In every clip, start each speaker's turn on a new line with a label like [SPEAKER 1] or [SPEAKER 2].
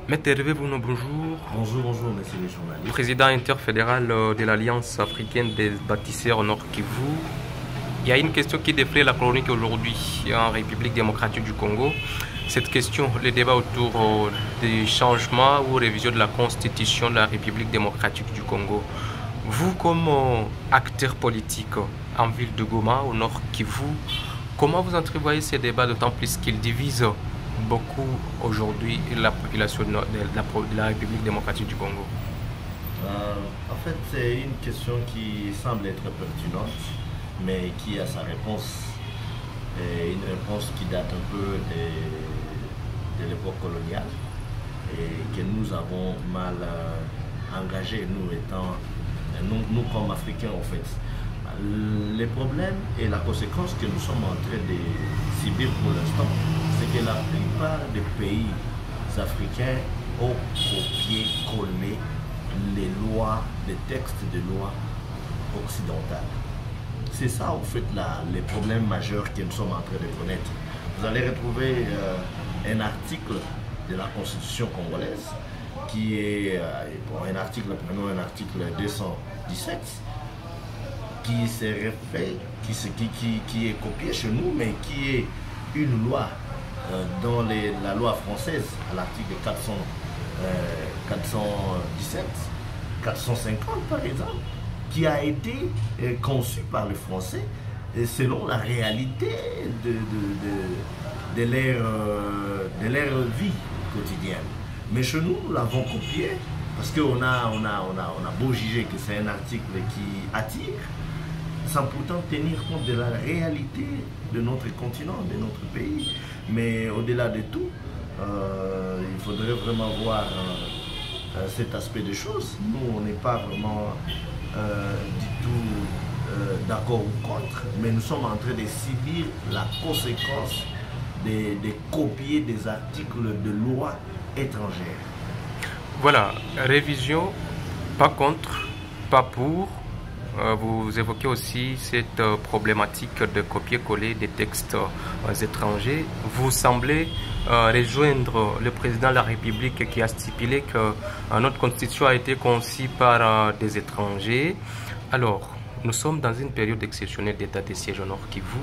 [SPEAKER 1] Maître Hervé Bouno, bonjour.
[SPEAKER 2] Bonjour, bonjour, messieurs les journalistes.
[SPEAKER 1] Président interfédéral de l'Alliance africaine des bâtisseurs au Nord Kivu. Il y a une question qui défraie la chronique aujourd'hui en République démocratique du Congo. Cette question, le débat autour des changements ou révision de la constitution de la République démocratique du Congo. Vous, comme acteur politique en ville de Goma, au Nord Kivu, comment vous entrevoyez ces débats, d'autant plus qu'ils divisent beaucoup aujourd'hui la population de la République démocratique du Congo?
[SPEAKER 2] En fait, c'est une question qui semble être pertinente, mais qui a sa réponse. Et une réponse qui date un peu de l'époque coloniale et que nous avons mal engagé, nous comme Africains en fait. Les problèmes et la conséquence que nous sommes en train de subir pour l'instant, c'est que la plupart des pays africains ont copié-collé les lois, les textes de loi occidentales. C'est ça en fait les problèmes majeurs que nous sommes en train de connaître. Vous allez retrouver un article de la Constitution congolaise qui est, prenons un article 217, qui est copié chez nous, mais qui est une loi dans la loi française, à l'article 417, 450 par exemple, qui a été conçue par les Français selon la réalité de leur vie quotidienne. Mais chez nous, nous l'avons copié parce qu'on a beau juger que c'est un article qui attire, sans pourtant tenir compte de la réalité de notre continent, de notre pays. Mais au-delà de tout, il faudrait vraiment voir cet aspect des choses. Nous, on n'est pas vraiment du tout d'accord ou contre, mais nous sommes en train de subir la conséquence de copier des articles de loi étrangères.
[SPEAKER 1] Voilà, révision, pas contre, pas pour. Vous évoquez aussi cette problématique de copier-coller des textes étrangers. Vous semblez rejoindre le président de la République qui a stipulé que notre constitution a été conçue par des étrangers. Alors, nous sommes dans une période exceptionnelle d'état de siège au Nord Kivu.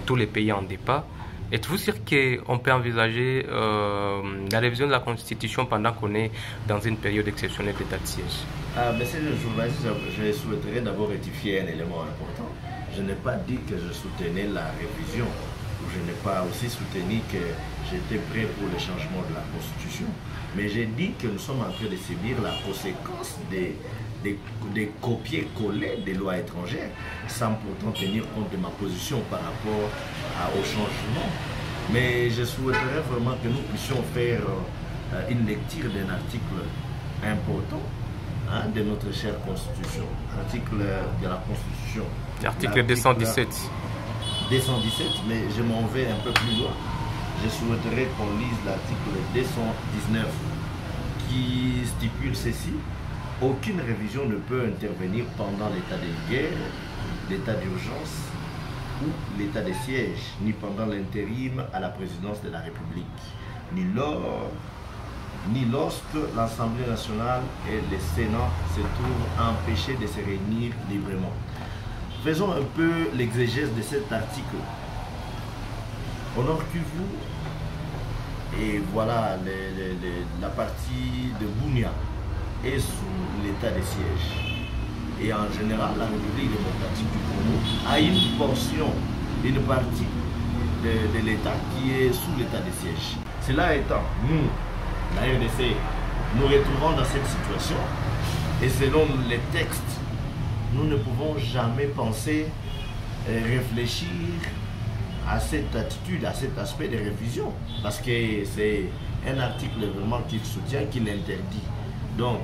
[SPEAKER 1] Tous les pays en débat. Êtes-vous sûr qu'on peut envisager la révision de la Constitution pendant qu'on est dans une période exceptionnelle d'état de siège?
[SPEAKER 2] Monsieur le journaliste, je souhaiterais d'abord rectifier un élément important. Je n'ai pas dit que je soutenais la révision. Je n'ai pas aussi soutenu que j'étais prêt pour le changement de la Constitution. Mais j'ai dit que nous sommes en train de subir la conséquence des copier-coller des lois étrangères, sans pourtant tenir compte de ma position par rapport au changement. Mais je souhaiterais vraiment que nous puissions faire une lecture d'un article important de notre chère Constitution, article de la Constitution.
[SPEAKER 1] L'article 217.
[SPEAKER 2] 217, mais je m'en vais un peu plus loin. Je souhaiterais qu'on lise l'article 219 qui stipule ceci. Aucune révision ne peut intervenir pendant l'état de guerre, l'état d'urgence ou l'état de siège, ni pendant l'intérim à la présidence de la République, ni lorsque l'Assemblée nationale et le Sénat se trouvent empêchés de se réunir librement. Faisons un peu l'exégèse de cet article. Au Nord Kivu, et voilà la partie de Bunia est sous l'état de siège. Et en général, la République démocratique du Congo a une portion, une partie de l'État qui est sous l'état de siège. Cela étant, nous, la RDC, nous retrouvons dans cette situation et selon les textes, nous ne pouvons jamais penser réfléchir à cette attitude, à cet aspect de révision, parce que c'est un article vraiment qu'il soutient, qui l'interdit. Donc,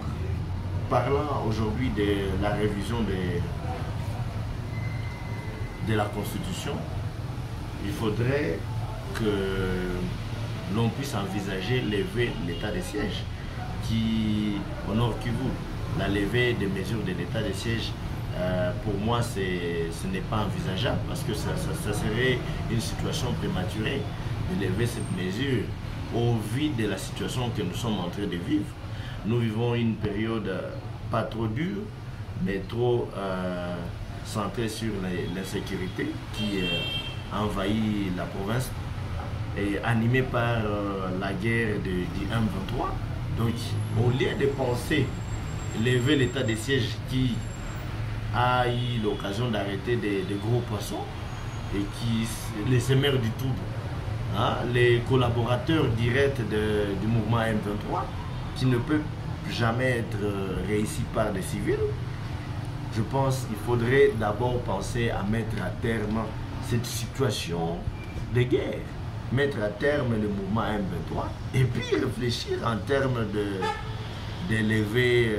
[SPEAKER 2] parlant aujourd'hui de la révision de la Constitution, il faudrait que l'on puisse envisager lever l'état de siège, qui, au Nord Kivu, la levée des mesures de l'état de siège, pour moi, ce n'est pas envisageable, parce que ça serait une situation prématurée de lever cette mesure au vu de la situation que nous sommes en train de vivre. Nous vivons une période pas trop dure, mais trop centrée sur l'insécurité qui envahit la province et animée par la guerre du M23. Donc, au lieu de penser lever l'état de siège qui a eu l'occasion d'arrêter des gros poissons et qui les semeurs du tout, hein, les collaborateurs directs du mouvement M23 qui ne peut jamais être réussi par des civils, je pense qu'il faudrait d'abord penser à mettre à terme cette situation de guerre, mettre à terme le mouvement M23 et puis réfléchir en termes d'élever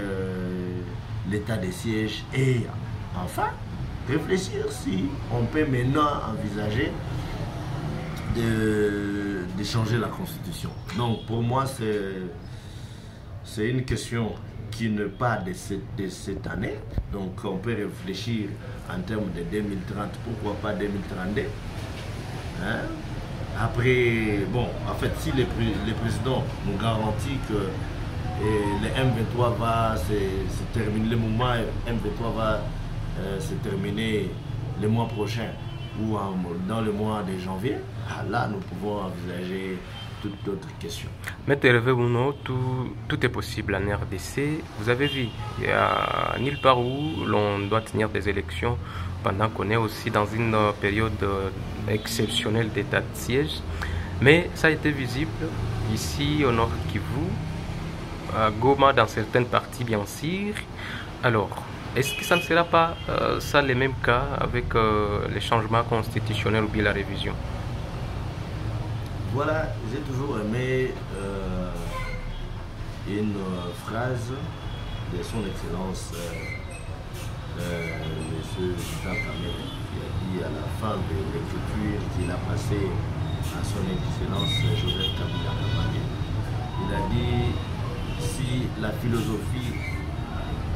[SPEAKER 2] l'état de siège et enfin réfléchir si on peut maintenant envisager de changer la constitution. Donc pour moi c'est une question qui n'est pas de cette année, donc on peut réfléchir en termes de 2030, pourquoi pas 2032, hein? Après, bon, en fait, si le président nous garantit que le M23 va se terminer, le mouvement M23 va se terminer le mois prochain ou dans le mois de janvier, là nous pouvons envisager toute autre question.
[SPEAKER 1] Maître Hervé Bouno, tout est possible en RDC. Vous avez vu, il n'y a nulle part où l'on doit tenir des élections pendant qu'on est aussi dans une période exceptionnelle d'état de siège. Mais ça a été visible ici au Nord Kivu, à Goma dans certaines parties bien sûr. Alors, est-ce que ça ne sera pas ça les mêmes cas avec les changements constitutionnels ou bien la révision?
[SPEAKER 2] Voilà, j'ai toujours aimé une phrase de son Excellence M. Jean Kamere, qui a dit à la fin de l'écriture qu'il a passé à son Excellence Joseph Kabila Kabange. Il a dit, si la philosophie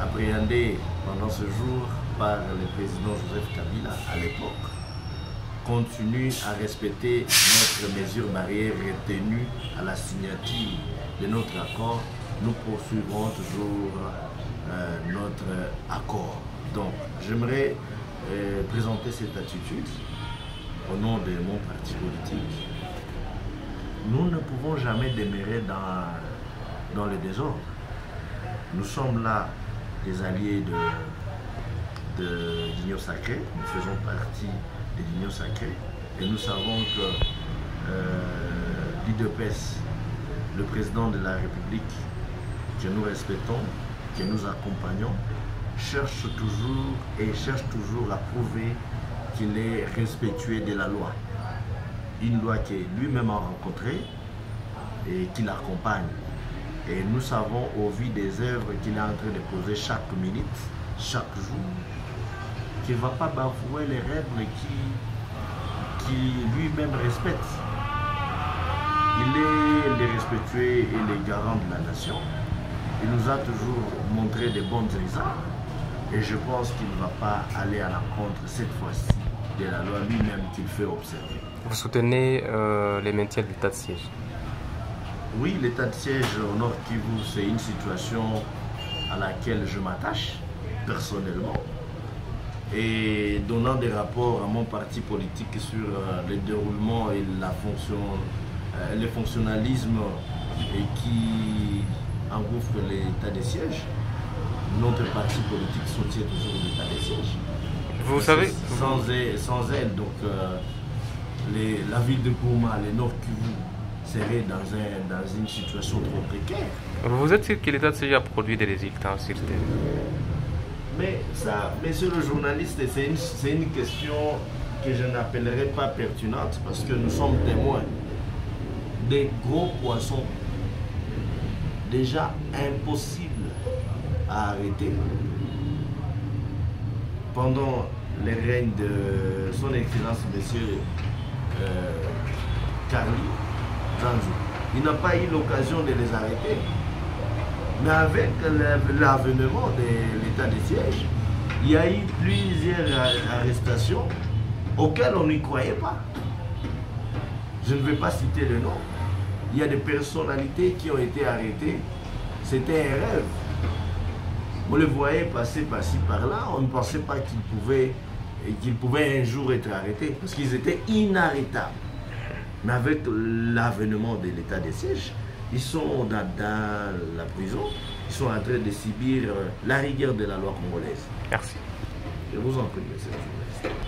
[SPEAKER 2] appréhendée pendant ce jour par le président Joseph Kabila à l'époque continue à respecter notre mesure barrière retenue à la signature de notre accord, nous poursuivrons toujours notre accord. Donc, j'aimerais présenter cette attitude au nom de mon parti politique. Nous ne pouvons jamais demeurer dans le désordre. Nous sommes là des alliés de l'Union sacrée, nous faisons partie de l'Union sacrée et nous savons que l'UDPS, le président de la République, que nous respectons, que nous accompagnons, cherche toujours à prouver qu'il est respectueux de la loi. Une loi que lui-même a rencontrée et qu'il accompagne. Et nous savons au vu des œuvres qu'il est en train de poser chaque minute, chaque jour, qu'il ne va pas bafouer les règles qui lui-même respecte. Il est le respectueux et le garant de la nation. Il nous a toujours montré de bons exemples. Et je pense qu'il ne va pas aller à l'encontre cette fois-ci de la loi lui-même qu'il fait observer.
[SPEAKER 1] Vous soutenez les maintiens de l'état de siège?
[SPEAKER 2] Oui, l'état de siège au Nord Kivu, c'est une situation à laquelle je m'attache personnellement. Et donnant des rapports à mon parti politique sur le déroulement et le fonctionnalisme qui engouffre l'état de siège, notre parti politique soutient toujours l'état de siège.
[SPEAKER 1] Vous savez,
[SPEAKER 2] sans elle, donc la ville de Goma, le Nord Kivu, serait dans une situation trop précaire.
[SPEAKER 1] Vous êtes sûr que l'état de siège a produit des résultats sur le terrain?
[SPEAKER 2] Mais ça, monsieur le journaliste, c'est une question que je n'appellerai pas pertinente parce que nous sommes témoins des gros poissons déjà impossibles à arrêter pendant le règne de son Excellence monsieur Carly Zanzou. Il n'a pas eu l'occasion de les arrêter. Mais avec l'avènement de l'état de siège, il y a eu plusieurs arrestations auxquelles on n'y croyait pas. Je ne vais pas citer le nom. Il y a des personnalités qui ont été arrêtées. C'était un rêve. On les voyait passer par-ci, par-là. On ne pensait pas qu'ils pouvaient un jour être arrêtés parce qu'ils étaient inarrêtables. Mais avec l'avènement de l'état de siège, ils sont dans la prison. Ils sont en train de subir la rigueur de la loi congolaise.
[SPEAKER 1] Merci.
[SPEAKER 2] Je vous en prie, monsieur le journaliste.